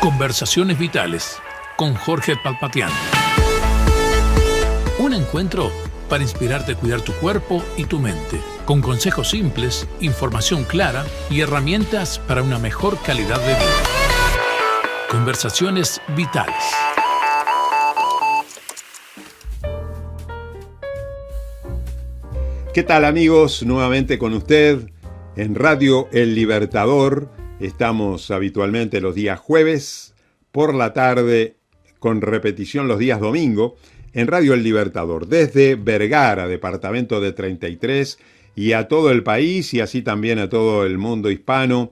Conversaciones Vitales con Jorge Palpatián. Un encuentro para inspirarte a cuidar tu cuerpo y tu mente, con consejos simples, información clara y herramientas para una mejor calidad de vida. Conversaciones Vitales. ¿Qué tal, amigos? Nuevamente con usted en Radio El Libertador. Estamos habitualmente los días jueves por la tarde, con repetición los días domingo, en Radio El Libertador, desde Vergara, departamento de 33, y a todo el país y así también a todo el mundo hispano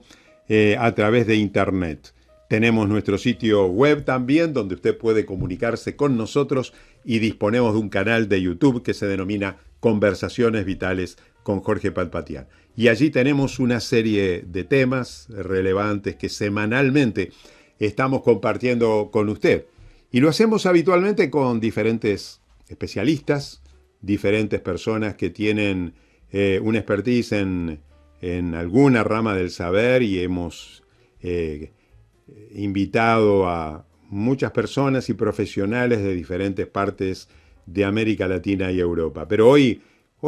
a través de Internet. Tenemos nuestro sitio web también, donde usted puede comunicarse con nosotros, y disponemos de un canal de YouTube que se denomina Conversaciones Vitales con Jorge Palpatián. Y allí tenemos una serie de temas relevantes que semanalmente estamos compartiendo con usted. Y lo hacemos habitualmente con diferentes especialistas, diferentes personas que tienen una expertise en alguna rama del saber, y hemos invitado a muchas personas y profesionales de diferentes partes de América Latina y Europa. Pero hoy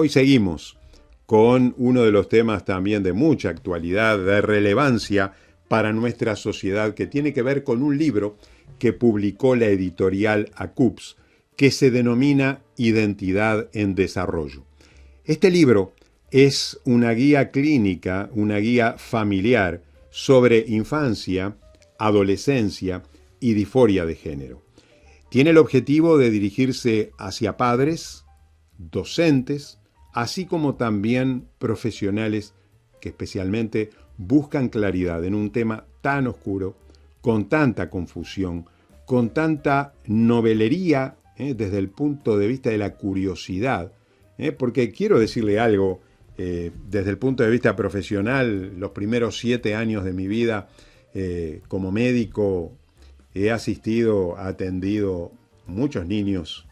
seguimos con uno de los temas también de mucha actualidad, de relevancia para nuestra sociedad, que tiene que ver con un libro que publicó la editorial ACUPS, que se denomina Identidad en Desarrollo. Este libro es una guía clínica, una guía familiar sobre infancia, adolescencia y disforia de género. Tiene el objetivo de dirigirse hacia padres, docentes, así como también profesionales que especialmente buscan claridad en un tema tan oscuro, con tanta confusión, con tanta novelería desde el punto de vista de la curiosidad. Porque quiero decirle algo, desde el punto de vista profesional, los primeros 7 años de mi vida como médico he atendido muchos niños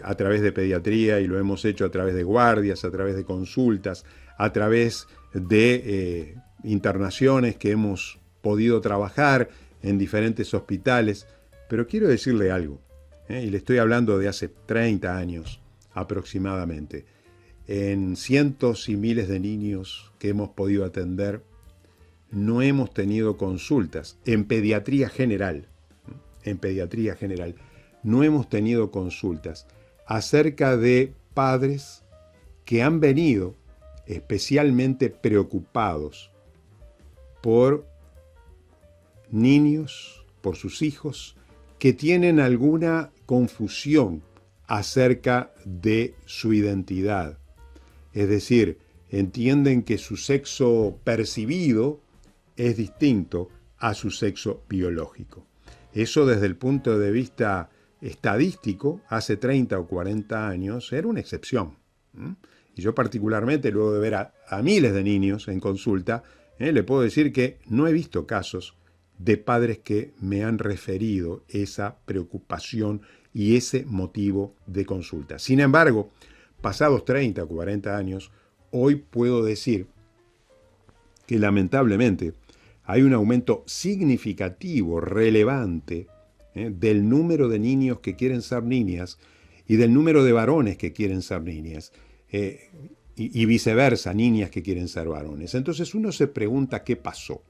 a través de pediatría, y lo hemos hecho a través de guardias, a través de consultas, a través de internaciones que hemos podido trabajar en diferentes hospitales. Pero quiero decirle algo, y le estoy hablando de hace 30 años aproximadamente. En cientos y miles de niños que hemos podido atender, no hemos tenido consultas en pediatría general. No hemos tenido consultas acerca de padres que han venido especialmente preocupados por niños, por sus hijos, que tienen alguna confusión acerca de su identidad. Es decir, entienden que su sexo percibido es distinto a su sexo biológico. Eso, desde el punto de vista estadístico, hace 30 o 40 años era una excepción. Y yo particularmente, luego de ver a miles de niños en consulta, le puedo decir que no he visto casos de padres que me han referido esa preocupación y ese motivo de consulta. Sin embargo, pasados 30 o 40 años, hoy puedo decir que lamentablemente hay un aumento significativo, relevante, del número de niños que quieren ser niñas y del número de varones que quieren ser niñas, y viceversa, niñas que quieren ser varones. Entonces uno se pregunta qué pasó.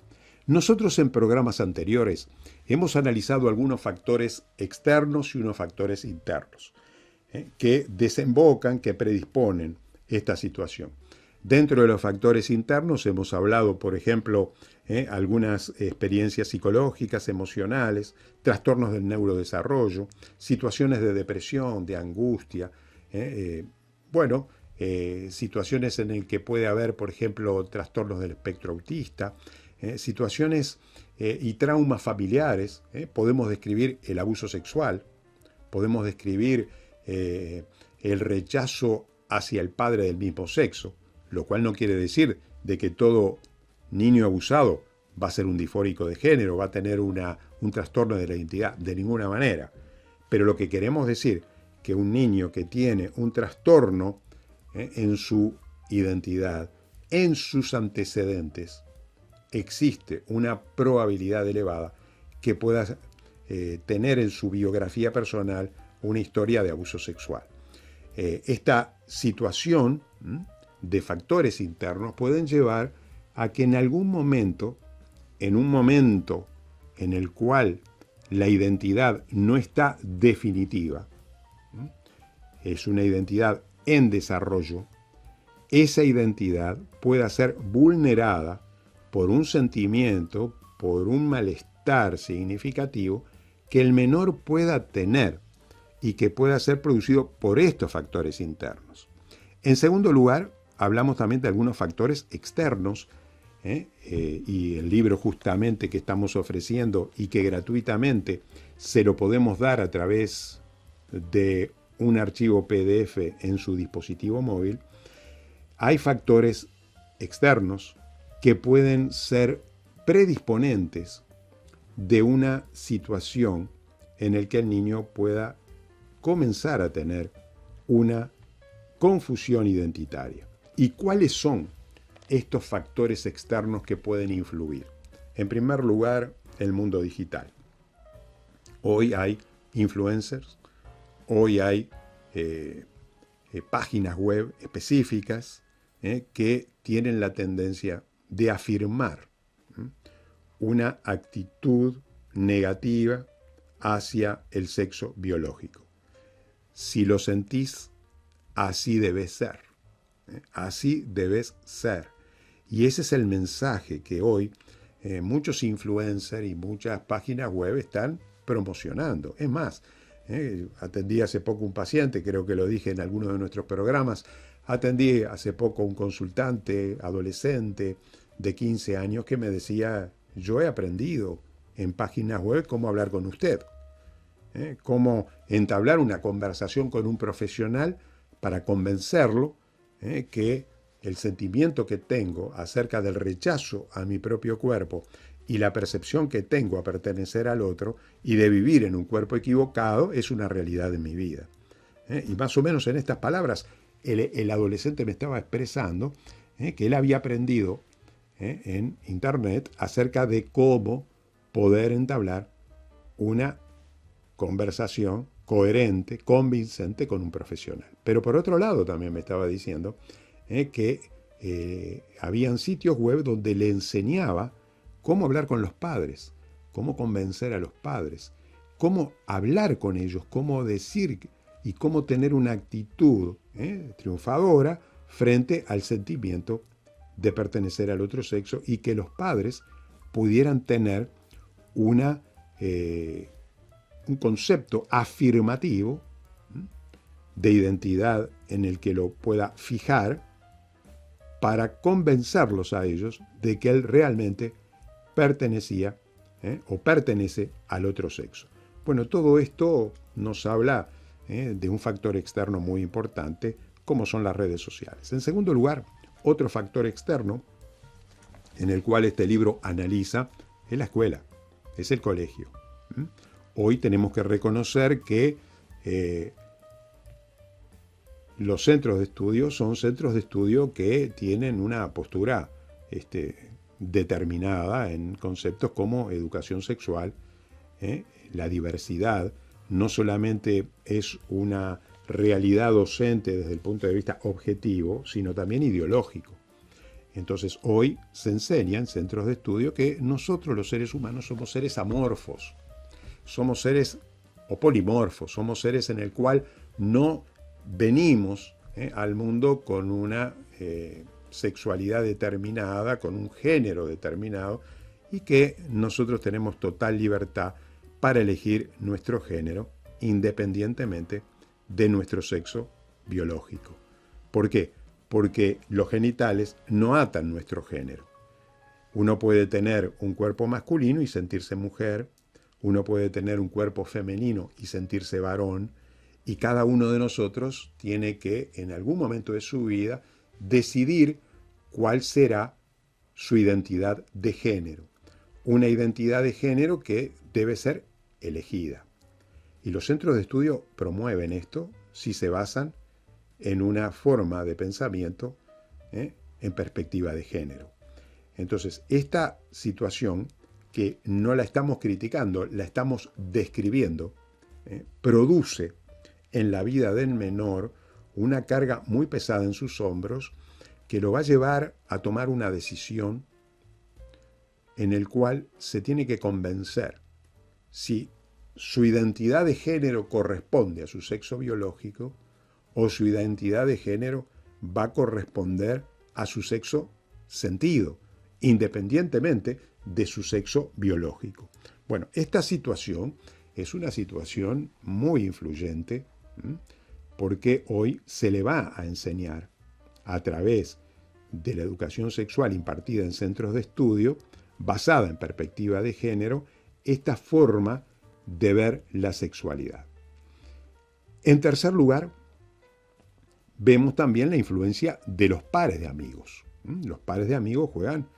Nosotros en programas anteriores hemos analizado algunos factores externos y unos factores internos que desembocan, que predisponen esta situación. Dentro de los factores internos hemos hablado, por ejemplo, algunas experiencias psicológicas, emocionales, trastornos del neurodesarrollo, situaciones de depresión, de angustia, situaciones en las que puede haber, por ejemplo, trastornos del espectro autista, situaciones y traumas familiares. Podemos describir el abuso sexual, podemos describir el rechazo hacia el padre del mismo sexo, lo cual no quiere decir de que todo niño abusado va a ser un disfórico de género, va a tener un trastorno de la identidad, de ninguna manera. Pero lo que queremos decir que un niño que tiene un trastorno en su identidad, en sus antecedentes, existe una probabilidad elevada que pueda tener en su biografía personal una historia de abuso sexual. Esta situación de factores internos pueden llevar a que en algún momento, en un momento en el cual la identidad no está definitiva, es una identidad en desarrollo, esa identidad pueda ser vulnerada por un sentimiento, por un malestar significativo que el menor pueda tener y que pueda ser producido por estos factores internos. En segundo lugar, hablamos también de algunos factores externos, y el libro justamente que estamos ofreciendo y que gratuitamente se lo podemos dar a través de un archivo PDF en su dispositivo móvil. Hay factores externos que pueden ser predisponentes de una situación en la que el niño pueda comenzar a tener una confusión identitaria. ¿Y cuáles son estos factores externos que pueden influir? En primer lugar, el mundo digital. Hoy hay influencers, hoy hay páginas web específicas que tienen la tendencia de afirmar una actitud negativa hacia el sexo biológico. Si lo sentís, así debes ser. Así debes ser. Y ese es el mensaje que hoy muchos influencers y muchas páginas web están promocionando. Es más, atendí hace poco un paciente, creo que lo dije en alguno de nuestros programas, atendí hace poco un consultante adolescente de 15 años que me decía: yo he aprendido en páginas web cómo hablar con usted, cómo entablar una conversación con un profesional para convencerlo que el sentimiento que tengo acerca del rechazo a mi propio cuerpo y la percepción que tengo a pertenecer al otro y de vivir en un cuerpo equivocado es una realidad en mi vida. Y más o menos en estas palabras el adolescente me estaba expresando que él había aprendido en internet acerca de cómo poder entablar una conversación coherente, convincente con un profesional. Pero por otro lado también me estaba diciendo que habían sitios web donde le enseñaba cómo hablar con los padres, cómo convencer a los padres, cómo hablar con ellos, cómo decir y cómo tener una actitud triunfadora frente al sentimiento de pertenecer al otro sexo y que los padres pudieran tener un concepto afirmativo de identidad en el que lo pueda fijar para convencerlos a ellos de que él realmente pertenecía o pertenece al otro sexo. Bueno, todo esto nos habla de un factor externo muy importante, como son las redes sociales. En segundo lugar, otro factor externo en el cual este libro analiza es la escuela, es el colegio. Hoy tenemos que reconocer que los centros de estudio son centros de estudio que tienen una postura determinada en conceptos como educación sexual. La diversidad no solamente es una realidad docente desde el punto de vista objetivo, sino también ideológico. Entonces hoy se enseña en centros de estudio que nosotros los seres humanos somos seres amorfos, somos seres o polimorfos, somos seres en el cual no venimos al mundo con una sexualidad determinada, con un género determinado, y que nosotros tenemos total libertad para elegir nuestro género independientemente de nuestro sexo biológico. ¿Por qué? Porque los genitales no atan nuestro género. Uno puede tener un cuerpo masculino y sentirse mujer, uno puede tener un cuerpo femenino y sentirse varón, y cada uno de nosotros tiene que, en algún momento de su vida, decidir cuál será su identidad de género. Una identidad de género que debe ser elegida. Y los centros de estudio promueven esto si se basan en una forma de pensamiento en perspectiva de género. Entonces, esta situación que no la estamos criticando, la estamos describiendo, produce en la vida del menor una carga muy pesada en sus hombros que lo va a llevar a tomar una decisión en el cual se tiene que convencer si su identidad de género corresponde a su sexo biológico o su identidad de género va a corresponder a su sexo sentido, independientemente de su sexo biológico. Bueno, esta situación es una situación muy influyente, porque hoy se le va a enseñar a través de la educación sexual impartida en centros de estudio, basada en perspectiva de género, esta forma de ver la sexualidad. En tercer lugar, vemos también la influencia de los pares de amigos. Los pares de amigos juegan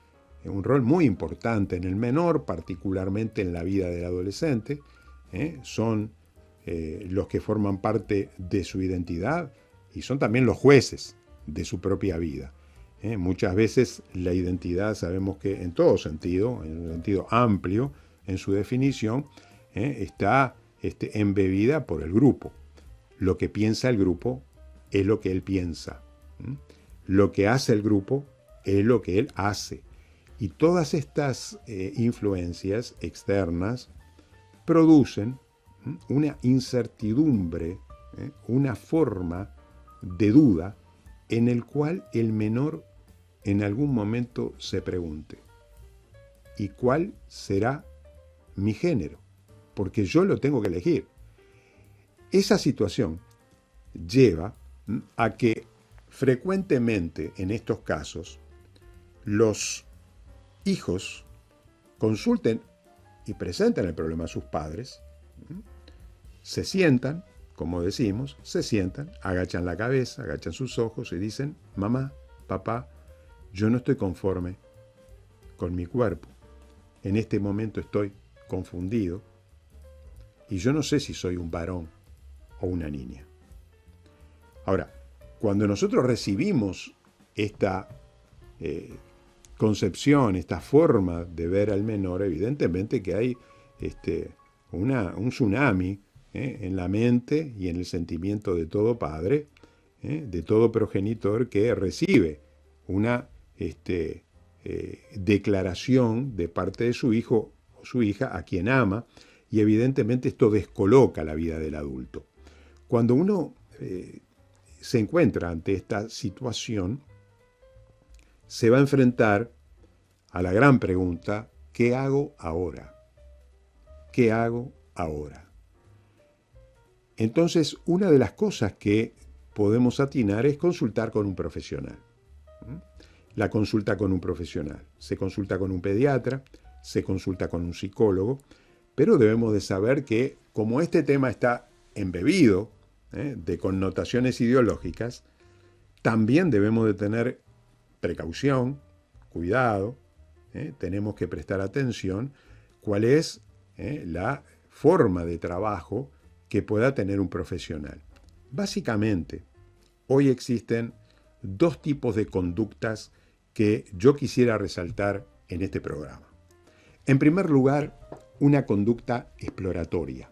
un rol muy importante en el menor, particularmente en la vida del adolescente. Son los que forman parte de su identidad y son también los jueces de su propia vida. Muchas veces la identidad, sabemos que en todo sentido, en un sentido amplio, en su definición, está embebida por el grupo. Lo que piensa el grupo es lo que él piensa. Lo que hace el grupo es lo que él hace. Y todas estas influencias externas producen una incertidumbre, una forma de duda en el cual el menor en algún momento se pregunte: ¿y cuál será mi género? Porque yo lo tengo que elegir. Esa situación lleva a que frecuentemente en estos casos los hijos consulten y presenten el problema a sus padres, se sientan, como decimos, se sientan, agachan la cabeza, agachan sus ojos y dicen: mamá, papá, yo no estoy conforme con mi cuerpo. En este momento estoy confundido y yo no sé si soy un varón o una niña. Ahora, cuando nosotros recibimos esta concepción, esta forma de ver al menor, evidentemente que hay un tsunami en la mente y en el sentimiento de todo padre, de todo progenitor que recibe una declaración de parte de su hijo o su hija a quien ama, y evidentemente esto descoloca la vida del adulto. Cuando uno se encuentra ante esta situación, se va a enfrentar a la gran pregunta: ¿qué hago ahora? ¿Qué hago ahora? Entonces, una de las cosas que podemos atinar es consultar con un profesional. La consulta con un profesional. Se consulta con un pediatra, se consulta con un psicólogo, pero debemos de saber que como este tema está embebido de connotaciones ideológicas, también debemos de tener precaución, cuidado, tenemos que prestar atención cuál es la forma de trabajo que pueda tener un profesional. Básicamente, hoy existen dos tipos de conductas que yo quisiera resaltar en este programa. En primer lugar, una conducta exploratoria.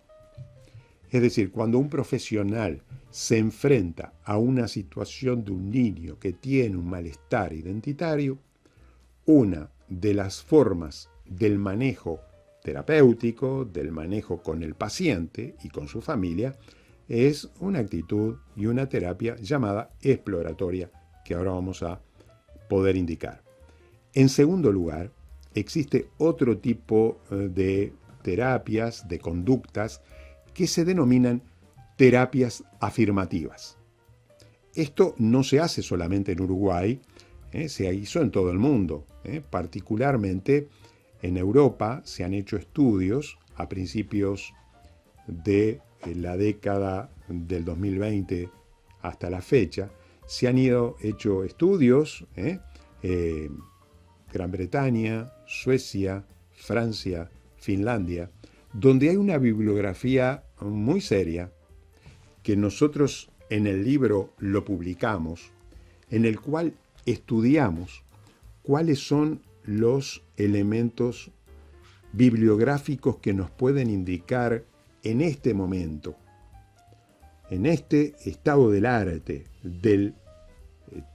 Es decir, cuando un profesional se enfrenta a una situación de un niño que tiene un malestar identitario, una de las formas del manejo terapéutico, del manejo con el paciente y con su familia, es una actitud y una terapia llamada exploratoria, que ahora vamos a poder indicar. En segundo lugar, existe otro tipo de terapias, de conductas, que se denominan terapias afirmativas. Esto no se hace solamente en Uruguay, se hizo en todo el mundo. Particularmente en Europa se han hecho estudios a principios de la década del 2020 hasta la fecha. Se han hecho estudios, Gran Bretaña, Suecia, Francia, Finlandia, donde hay una bibliografía muy seria que nosotros en el libro lo publicamos, en el cual estudiamos cuáles son los elementos bibliográficos que nos pueden indicar en este momento, en este estado del arte, del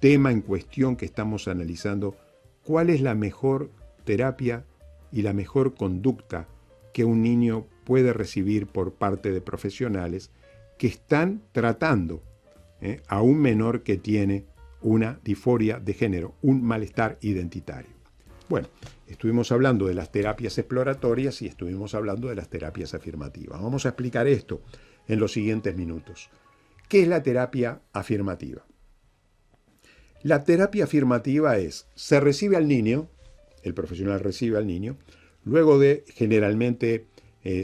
tema en cuestión que estamos analizando, cuál es la mejor terapia y la mejor conducta que un niño puede recibir por parte de profesionales que están tratando a un menor que tiene una disforia de género, un malestar identitario. Bueno, estuvimos hablando de las terapias exploratorias y estuvimos hablando de las terapias afirmativas. Vamos a explicar esto en los siguientes minutos. ¿Qué es la terapia afirmativa? La terapia afirmativa es, se recibe al niño, el profesional recibe al niño, luego de, generalmente,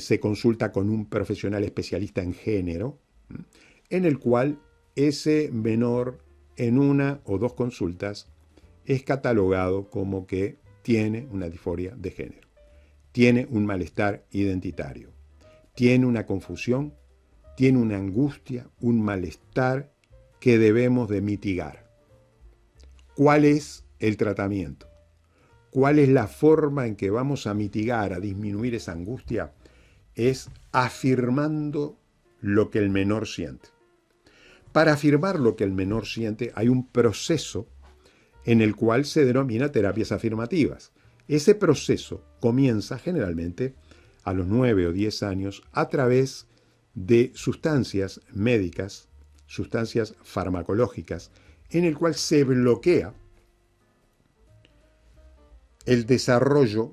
se consulta con un profesional especialista en género, en el cual ese menor, en una o dos consultas, es catalogado como que tiene una disforia de género, tiene un malestar identitario, tiene una confusión, tiene una angustia, un malestar que debemos de mitigar. ¿Cuál es el tratamiento? ¿Cuál es la forma en que vamos a mitigar, a disminuir esa angustia? Es afirmando lo que el menor siente. Para afirmar lo que el menor siente hay un proceso en el cual se denomina terapias afirmativas. Ese proceso comienza generalmente a los 9 o 10 años a través de sustancias médicas, sustancias farmacológicas, en el cual se bloquea el desarrollo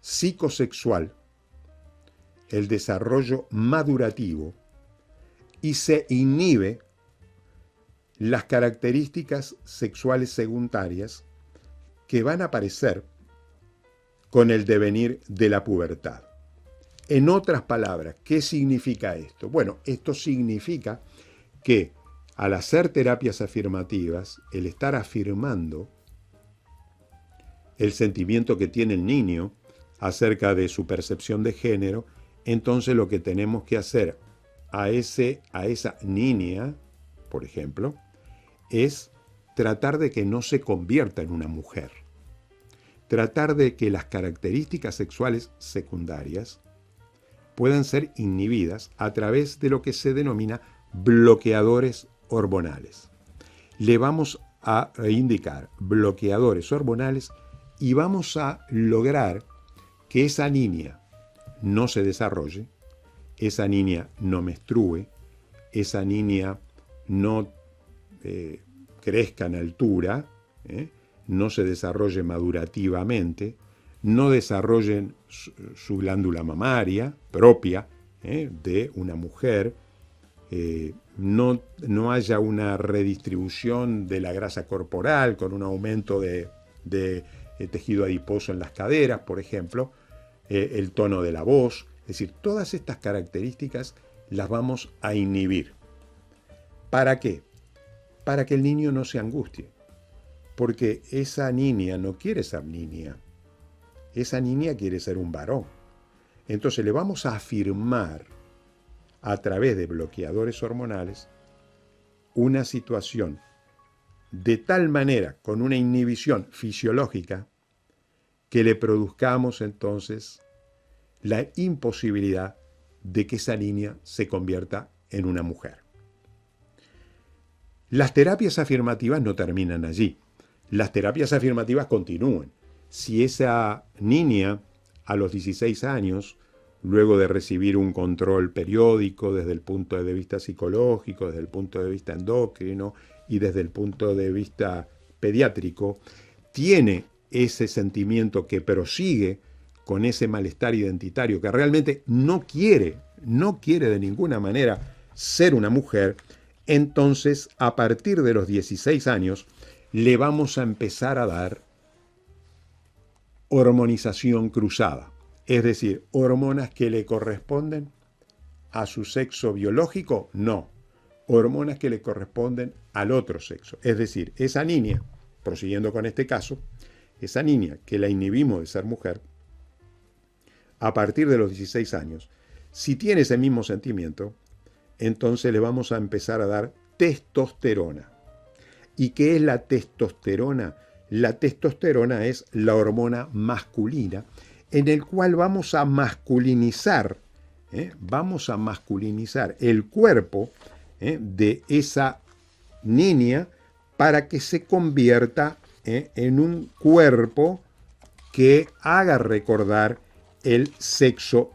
psicosexual, el desarrollo madurativo, y se inhibe las características sexuales secundarias que van a aparecer con el devenir de la pubertad. En otras palabras, ¿qué significa esto? Bueno, esto significa que al hacer terapias afirmativas, el estar afirmando el sentimiento que tiene el niño acerca de su percepción de género, entonces lo que tenemos que hacer a esa niña, por ejemplo, es tratar de que no se convierta en una mujer. Tratar de que las características sexuales secundarias puedan ser inhibidas a través de lo que se denomina bloqueadores hormonales. Le vamos a indicar bloqueadores hormonales y vamos a lograr que esa niña no se desarrolle, esa niña no menstrue, esa niña no crezca en altura, no se desarrolle madurativamente, no desarrollen su glándula mamaria propia de una mujer, no haya una redistribución de la grasa corporal con un aumento de tejido adiposo en las caderas, por ejemplo, el tono de la voz. Es decir, todas estas características las vamos a inhibir. ¿Para qué? Para que el niño no se angustie. Porque esa niña no quiere ser niña. Esa niña quiere ser un varón. Entonces le vamos a afirmar a través de bloqueadores hormonales una situación de tal manera, con una inhibición fisiológica, que le produzcamos entonces la imposibilidad de que esa niña se convierta en una mujer. Las terapias afirmativas no terminan allí. Las terapias afirmativas continúan. Si esa niña a los 16 años, luego de recibir un control periódico desde el punto de vista psicológico, desde el punto de vista endocrino y desde el punto de vista pediátrico, tiene ese sentimiento que prosigue con ese malestar identitario, que realmente no quiere de ninguna manera ser una mujer, entonces a partir de los 16 años le vamos a empezar a dar hormonización cruzada, es decir, hormonas que le corresponden a su sexo biológico, no, hormonas que le corresponden al otro sexo, es decir, esa niña, prosiguiendo con este caso, esa niña que la inhibimos de ser mujer, a partir de los 16 años, si tiene ese mismo sentimiento, entonces le vamos a empezar a dar testosterona. ¿Y qué es la testosterona? La testosterona es la hormona masculina en el cual vamos a masculinizar el cuerpo de esa niña para que se convierta en un cuerpo que haga recordar el sexo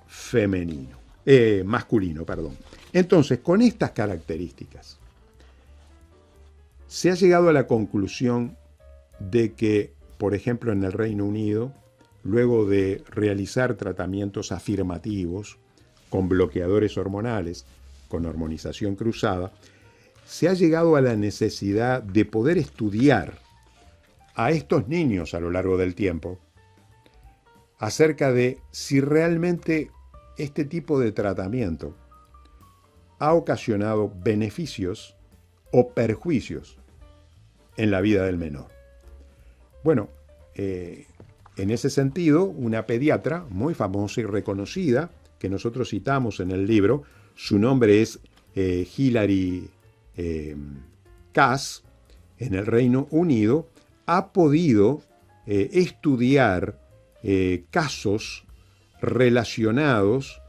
masculino. Entonces, con estas características, se ha llegado a la conclusión de que, por ejemplo, en el Reino Unido, luego de realizar tratamientos afirmativos con bloqueadores hormonales, con hormonización cruzada, se ha llegado a la necesidad de poder estudiar a estos niños a lo largo del tiempo acerca de si realmente este tipo de tratamiento ha ocasionado beneficios o perjuicios en la vida del menor. Bueno, en ese sentido, una pediatra muy famosa y reconocida, que nosotros citamos en el libro, su nombre es Hilary Cass, en el Reino Unido, ha podido estudiar casos relacionados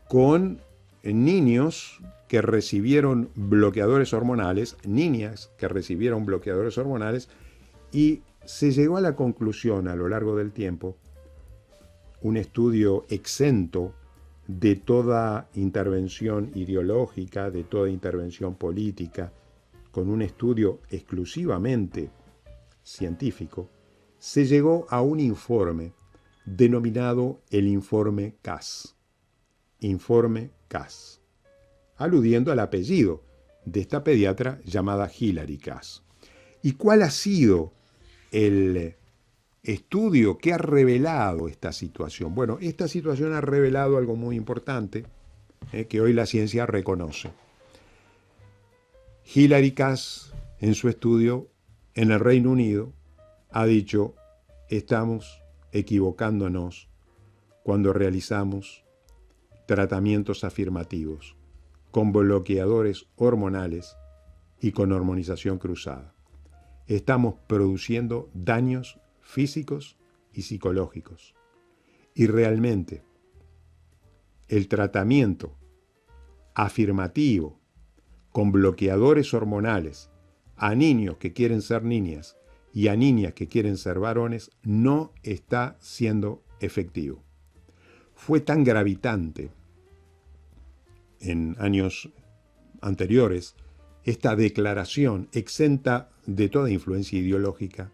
con niños que recibieron bloqueadores hormonales, niñas que recibieron bloqueadores hormonales, y se llegó a la conclusión a lo largo del tiempo, un estudio exento de toda intervención ideológica, de toda intervención política, con un estudio exclusivamente científico, se llegó a un informe denominado el Informe Cass. Informe Cass, aludiendo al apellido de esta pediatra llamada Hilary Cass. ¿Y cuál ha sido el estudio que ha revelado esta situación? Bueno, esta situación ha revelado algo muy importante que hoy la ciencia reconoce. Hilary Cass, en su estudio en el Reino Unido, ha dicho: estamos equivocándonos cuando realizamos tratamientos afirmativos con bloqueadores hormonales y con hormonización cruzada. Estamos produciendo daños físicos y psicológicos. Y realmente el tratamiento afirmativo con bloqueadores hormonales a niños que quieren ser niñas y a niñas que quieren ser varones no está siendo efectivo. Fue tan gravitante en años anteriores esta declaración exenta de toda influencia ideológica,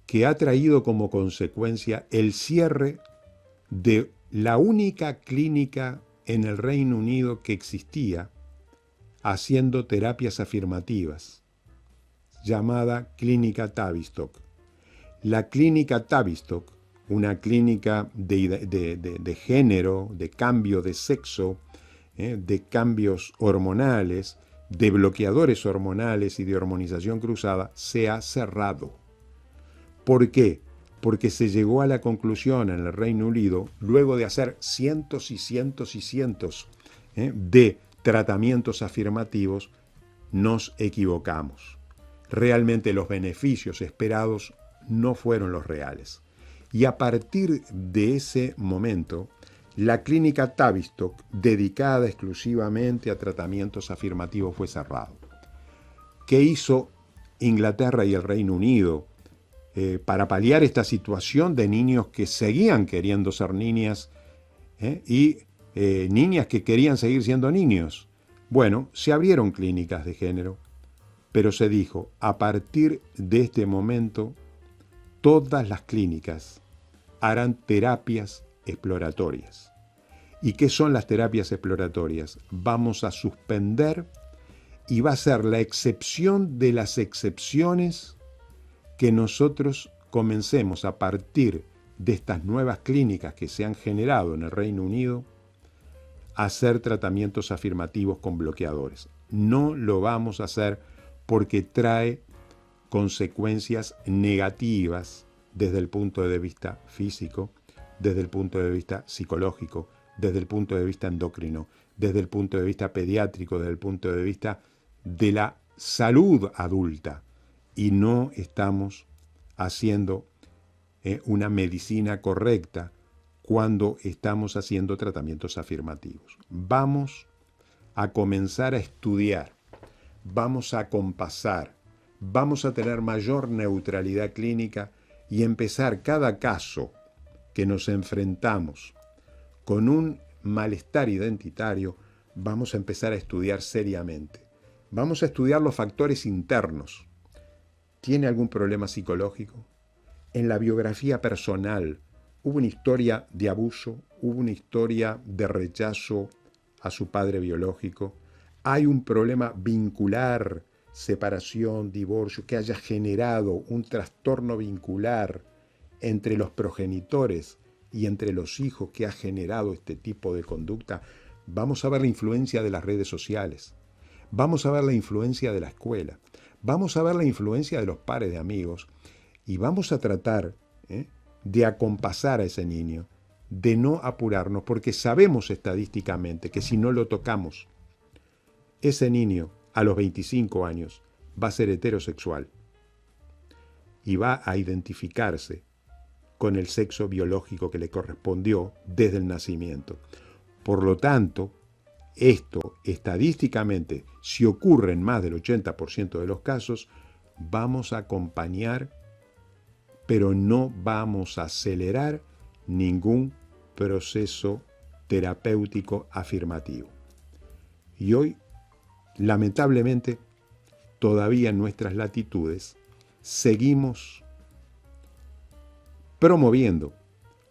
que ha traído como consecuencia el cierre de la única clínica en el Reino Unido que existía haciendo terapias afirmativas, llamada Clínica Tavistock. La Clínica Tavistock, una clínica de género, de cambio de sexo, de cambios hormonales, de bloqueadores hormonales y de hormonización cruzada, se ha cerrado. ¿Por qué? Porque se llegó a la conclusión en el Reino Unido, luego de hacer cientos y cientos y cientos de tratamientos afirmativos, nos equivocamos. Realmente los beneficios esperados no fueron los reales. Y a partir de ese momento, la clínica Tavistock, dedicada exclusivamente a tratamientos afirmativos, fue cerrada. ¿Qué hizo Inglaterra y el Reino Unido para paliar esta situación de niños que seguían queriendo ser niñas y niñas que querían seguir siendo niños? Bueno, se abrieron clínicas de género, pero se dijo, a partir de este momento, todas las clínicas harán terapias exploratorias. ¿Y qué son las terapias exploratorias? Vamos a suspender y va a ser la excepción de las excepciones que nosotros comencemos a partir de estas nuevas clínicas que se han generado en el Reino Unido a hacer tratamientos afirmativos con bloqueadores. No lo vamos a hacer porque trae consecuencias negativas desde el punto de vista físico, desde el punto de vista psicológico, desde el punto de vista endocrino, desde el punto de vista pediátrico, desde el punto de vista de la salud adulta. Y no estamos haciendo una medicina correcta cuando estamos haciendo tratamientos afirmativos. Vamos a comenzar a estudiar, vamos a compasar, vamos a tener mayor neutralidad clínica y empezar cada caso que nos enfrentamos con un malestar identitario, vamos a empezar a estudiar seriamente. Vamos a estudiar los factores internos. ¿Tiene algún problema psicológico? En la biografía personal, ¿hubo una historia de abuso? ¿Hubo una historia de rechazo a su padre biológico? ¿Hay un problema vincular, separación, divorcio, que haya generado un trastorno vincular entre los progenitores y entre los hijos que ha generado este tipo de conducta? Vamos a ver la influencia de las redes sociales. Vamos a ver la influencia de la escuela. Vamos a ver la influencia de los pares de amigos. Y vamos a tratar de acompasar a ese niño, de no apurarnos, porque sabemos estadísticamente que si no lo tocamos, ese niño a los 25 años va a ser heterosexual y va a identificarse con el sexo biológico que le correspondió desde el nacimiento. Por lo tanto, esto estadísticamente, si ocurre en más del 80% de los casos, vamos a acompañar, pero no vamos a acelerar ningún proceso terapéutico afirmativo. Y hoy, lamentablemente, todavía en nuestras latitudes, seguimos promoviendo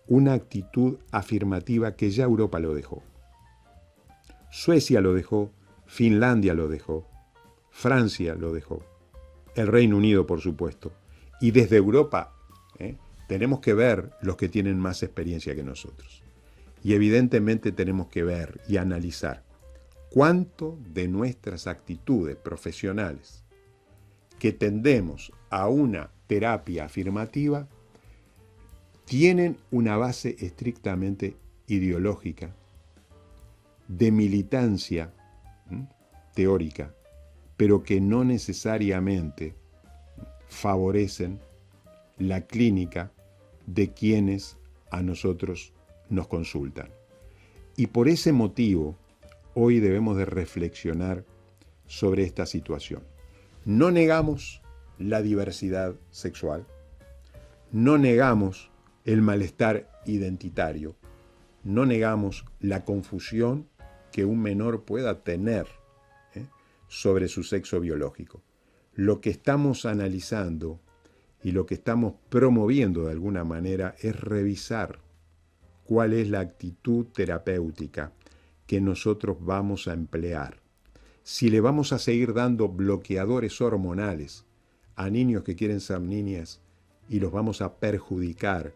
una actitud afirmativa que ya Europa lo dejó. Suecia lo dejó, Finlandia lo dejó, Francia lo dejó, el Reino Unido, por supuesto. Y desde Europa tenemos que ver los que tienen más experiencia que nosotros. Y evidentemente tenemos que ver y analizar cuánto de nuestras actitudes profesionales que tendemos a una terapia afirmativa tienen una base estrictamente ideológica, de militancia teórica, pero que no necesariamente favorecen la clínica de quienes a nosotros nos consultan. Y por ese motivo, hoy debemos de reflexionar sobre esta situación. No negamos la diversidad sexual, no negamos el malestar identitario, no negamos la confusión que un menor pueda tener sobre su sexo biológico. Lo que estamos analizando y lo que estamos promoviendo de alguna manera es revisar cuál es la actitud terapéutica que nosotros vamos a emplear. Si le vamos a seguir dando bloqueadores hormonales a niños que quieren ser niñas y los vamos a perjudicar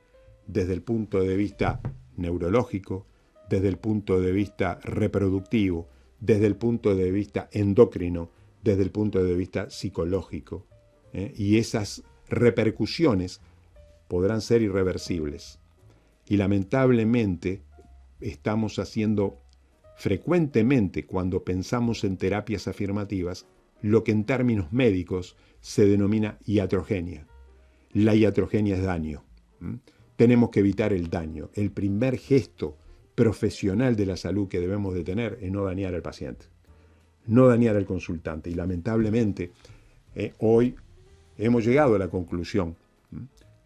desde el punto de vista neurológico, desde el punto de vista reproductivo, desde el punto de vista endocrino, desde el punto de vista psicológico, y esas repercusiones podrán ser irreversibles. Y lamentablemente estamos haciendo frecuentemente, cuando pensamos en terapias afirmativas, lo que en términos médicos se denomina iatrogenia. La iatrogenia es daño. Tenemos que evitar el daño. El primer gesto profesional de la salud que debemos de tener es no dañar al paciente, no dañar al consultante. Y lamentablemente hoy hemos llegado a la conclusión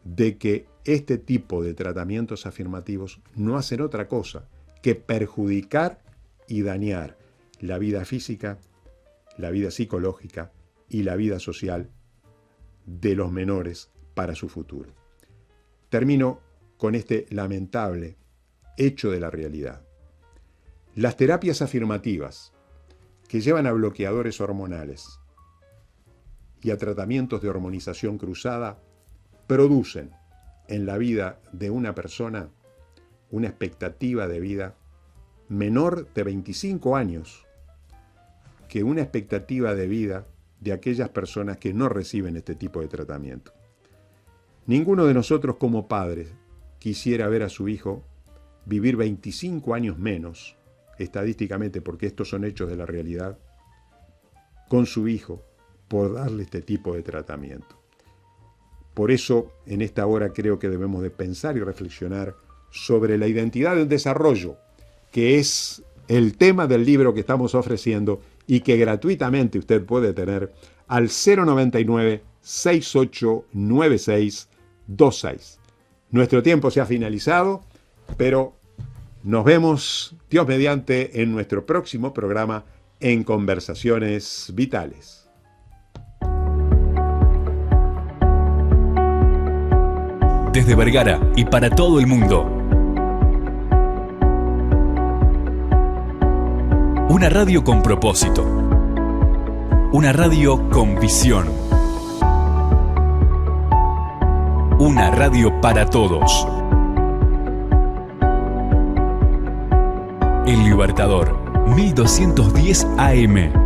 de que este tipo de tratamientos afirmativos no hacen otra cosa que perjudicar y dañar la vida física, la vida psicológica y la vida social de los menores para su futuro. Termino con este lamentable hecho de la realidad. Las terapias afirmativas que llevan a bloqueadores hormonales y a tratamientos de hormonización cruzada producen en la vida de una persona una expectativa de vida menor de 25 años que una expectativa de vida de aquellas personas que no reciben este tipo de tratamiento. Ninguno de nosotros como padres quisiera ver a su hijo vivir 25 años menos, estadísticamente, porque estos son hechos de la realidad, con su hijo por darle este tipo de tratamiento. Por eso, en esta hora creo que debemos de pensar y reflexionar sobre la identidad del desarrollo, que es el tema del libro que estamos ofreciendo y que gratuitamente usted puede tener al 099-689626. Nuestro tiempo se ha finalizado, pero nos vemos, Dios mediante, en nuestro próximo programa en Conversaciones Vitales. Desde Vergara y para todo el mundo. Una radio con propósito. Una radio con visión. Una radio para todos. El Libertador, 1210 AM.